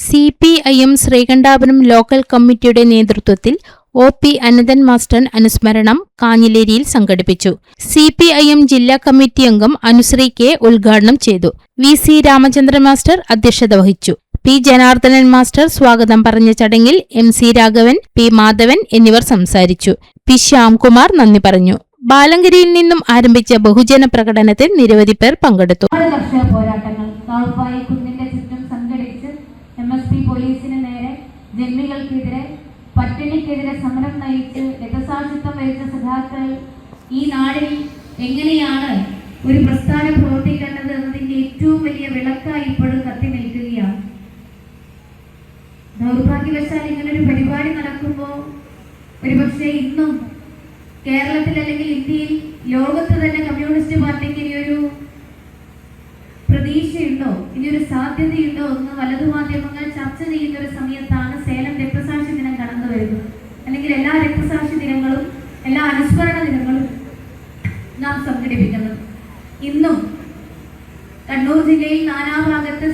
CPIM Sreekandapuram local കമ്മിറ്റിയുടെ നേതൃത്വത്തിൽ OP Ananthan master അനുസ്മരണം കാഞ്ഞിലേരിയിൽ സംഘടിപ്പിച്ചു. CPIM ജില്ലാ കമ്മിറ്റി അംഗം അനുശ്രീ K ഉദ്ഘാടനം ചെയ്തു. VC രാമചന്ദ്രൻ മാസ്റ്റർ അധ്യക്ഷത വഹിച്ചു. P ജനാർദ്ദനൻ മാസ്റ്റർ സ്വാഗതം പറഞ്ഞ ചടങ്ങിൽ MC രാഘവൻ, P മാധവൻ എന്നിവർ സംസാരിച്ചു. P ശ്യാംകുമാർ നന്ദി പറഞ്ഞു. ബാലങ്കരിയിൽ നിന്നും ആരംഭിച്ച ബഹുജന പ്രകടനത്തിൽ നിരവധി പേർ പങ്കെടുത്തു. MSP പോലീസിന് നേരെ ജന്മികൾക്കെതിരെ പട്ടിണിക്കെതിരെ സമരം നയിച്ച് രക്തസാക്ഷിത്വം വരിച്ച സഖാക്കൾ ഈ നാടിൽ എങ്ങനെയാണ് ഒരു പ്രസ്ഥാനം പ്രവർത്തിക്കേണ്ടത് എന്നതിന്റെ ഏറ്റവും വലിയ വിളക്കായി ഇപ്പോഴും കത്തി നിൽക്കുകയാണ്. ദൗർഭാഗ്യവശാൽ ഇങ്ങനൊരു പരിപാടി നടക്കുമ്പോൾ ഒരുപക്ഷെ ഇന്നും കേരളത്തിൽ അല്ലെങ്കിൽ ഇന്ത്യയിൽ ലോകത്ത് തന്നെ കമ്മ്യൂണിസ്റ്റ് പാർട്ടിക്ക് ഇനിയൊരു പ്രതീക്ഷയുണ്ടോ, ഇനിയൊരു സാധ്യതയുണ്ടോ എന്ന് വലതുമാധ്യമങ്ങൾ ചർച്ച ചെയ്യുന്ന ഒരു സമയത്താണ് സേലം രക്തസാക്ഷി ദിനം കടന്നു വരുന്നത്. അല്ലെങ്കിൽ എല്ലാ രക്തസാക്ഷി ദിനങ്ങളും എല്ലാ അനുസ്മരണ ദിനങ്ങളും നാം സംഘടിപ്പിക്കുന്നത്. ഇന്നും കണ്ണൂർ ജില്ലയിൽ നാനാഭാഗത്ത്